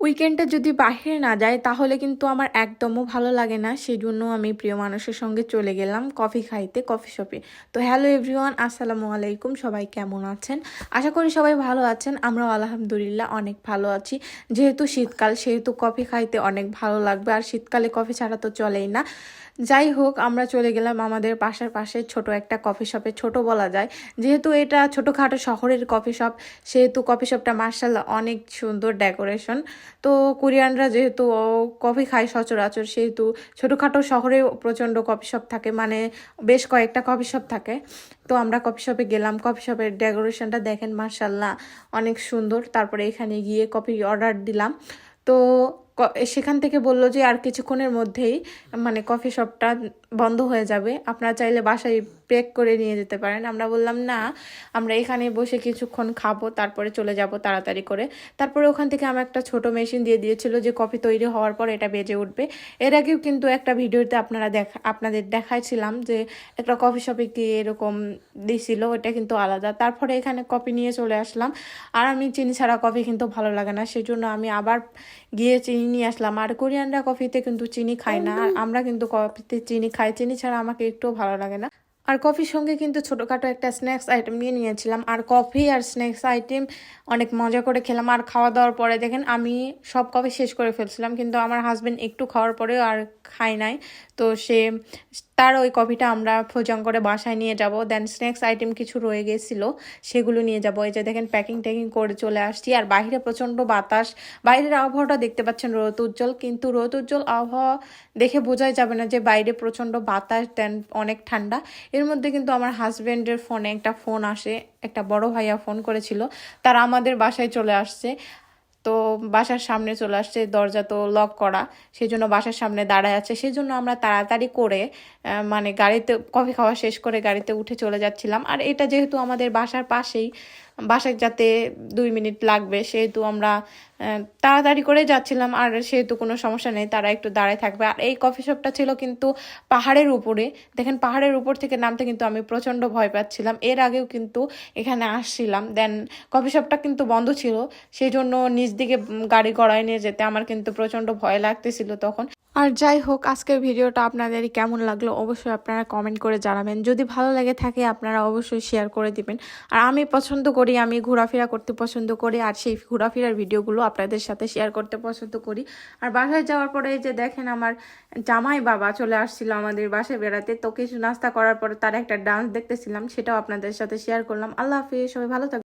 উইকেন্ডে যদি বাহিরে না যাই তাহলে কিন্তু আমার একদমও ভালো লাগে না। সেজন্য আমি প্রিয় মানুষের সঙ্গে চলে গেলাম কফি খাইতে কফি শপে। তো হ্যালো এভরিওয়ান, আসসালামু আলাইকুম। সবাই কেমন আছেন? আশা করি সবাই ভালো আছেন। আমরাও আলহামদুলিল্লাহ অনেক ভালো আছি। যেহেতু শীতকাল সেহেতু কফি খাইতে অনেক ভালো লাগবে, আর শীতকালে কফি ছাড়া তো চলেই না। যাই হোক, আমরা চলে গেলাম আমাদের বাসার পাশে ছোট একটা কফি শপে। ছোট বলা যায়, যেহেতু এটা ছোটোখাটো শহরের কফি শপ, সেহেতু কফি শপটা মার্শাল্লাহ অনেক সুন্দর ডেকোরেশন। তো কোরিয়ানরা যেহেতু কফি খায় সচরাচর, সেহেতু ছোটোখাটো শহরে প্রচণ্ড কফি শপ থাকে, মানে বেশ কয়েকটা কফি শপ থাকে। তো আমরা কফি শপে গেলাম। কফি শপের ডেকোরেশনটা দেখেন, মার্শাল্লাহ অনেক সুন্দর। তারপরে এখানে গিয়ে কফি অর্ডার দিলাম। তো সেখান থেকে বললো যে আর কিছুক্ষণের মধ্যেই মানে কফি শপটা বন্ধ হয়ে যাবে, আপনারা চাইলে বাসায় প্যাক করে নিয়ে যেতে পারেন। আমরা বললাম না, আমরা এখানে বসে কিছুক্ষণ খাবো, তারপরে চলে যাব তাড়াতাড়ি করে। তারপরে ওখান থেকে আমার একটা ছোট মেশিন দিয়ে দিয়েছিল যে কফি তৈরি হওয়ার পর এটা বেজে উঠবে। এর আগেও কিন্তু একটা ভিডিওতে আপনাদের দেখাইছিলাম যে একটা কফি শপে গিয়ে এরকম দিছিল, ওটা কিন্তু আলাদা। তারপরে এখানে কফি নিয়ে চলে আসলাম। আর আমি চিনি ছাড়া কফি কিন্তু ভালো লাগে না, সেজন্য আমি আবার গিয়ে চিনি নিয়ে আসলাম। আর কোরিয়ানরা কফিতে কিন্তু চিনি খায় না, আর আমরা কিন্তু কফিতে চিনি খাই। চিনি ছাড়া আমাকে একটুও ভালো লাগে না। আর কফির সঙ্গে কিন্তু ছোটোখাটো একটা স্ন্যাক্স আইটেম নিয়ে নিয়েছিলাম। আর কফি আর স্ন্যাক্স আইটেম অনেক মজা করে খেলাম। আর খাওয়া দাওয়ার পরে দেখেন আমি সব কফি শেষ করে ফেলছিলাম, কিন্তু আমার হাজব্যান্ড একটু খাওয়ার পরেও আর খায় নাই। তো তার ওই কফিটা আমরা ফোজাং করে বাসায় নিয়ে যাব। দেন স্ন্যাক্স আইটেম কিছু রয়ে গেছিলো, সেগুলো নিয়ে যাব। এই যে দেখেন প্যাকিং ট্যাকিং করে চলে আসছি। আর বাইরে প্রচণ্ড বাতাস, বাইরের আবহাওয়াটা দেখতে পাচ্ছেন রোদ উজ্জ্বল, কিন্তু রোদ উজ্জ্বল আবহাওয়া দেখে বোঝাই যাবে না যে বাইরে প্রচণ্ড বাতাস, দেন অনেক ঠান্ডা। এর মধ্যে কিন্তু আমার হাজব্যান্ডের ফোনে একটা ফোন আসে, একটা বড় ভাইয়া ফোন করেছিল, তারা আমাদের বাসায় চলে আসছে। তো বাসার সামনে চলে আসছে, দরজা তো লক করা, সেই জন্য বাসার সামনে দাঁড়ায় আছে। সেই জন্য আমরা তাড়াতাড়ি করে মানে গাড়িতে কফি খাওয়া শেষ করে গাড়িতে উঠে চলে যাচ্ছিলাম। আর এটা যেহেতু আমাদের বাসার পাশেই, বাসায় যাতে 2 মিনিট লাগবে, সেহেতু আমরা তাড়াতাড়ি করে যাচ্ছিলাম। আর সেহেতু কোনো সমস্যা নেই, তারা একটু দাঁড়ায় থাকবে। আর এই কফি শপটা ছিল কিন্তু পাহাড়ের উপরে। দেখেন পাহাড়ের উপর থেকে নামতে কিন্তু আমি প্রচণ্ড ভয় পাচ্ছিলাম। এর আগেও কিন্তু এখানে আসছিলাম, দেন কফি শপটা কিন্তু বন্ধ ছিল, সেই জন্য নিচ দিকে গাড়ি গড়ায় নিয়ে যেতে আমার কিন্তু প্রচণ্ড ভয় লাগতেছিল তখন। আর যাই হোক, আজকের ভিডিওটা আপনাদের কেমন লাগলো অবশ্যই আপনারা কমেন্ট করে জানাবেন। যদি ভালো লাগে থাকে আপনারা অবশ্যই শেয়ার করে দিবেন। আর আমি পছন্দ করি, আমি ঘোরাফেরা করতে পছন্দ করি, আর সেই ঘোরাফেরার ভিডিওগুলো আপনাদের সাথে শেয়ার করতে পছন্দ করি। আর বাসায় যাওয়ার পরে এই যে দেখেন আমার জামাই বাবা চলে আসছিল আমাদের বাসায় বেড়াতে। তো কিছু নাস্তা করার পরে তার একটা ডান্স দেখতেছিলাম, সেটাও আপনাদের সাথে শেয়ার করলাম। আল্লাহ হাফিজ, সবাই ভালো থাকবেন।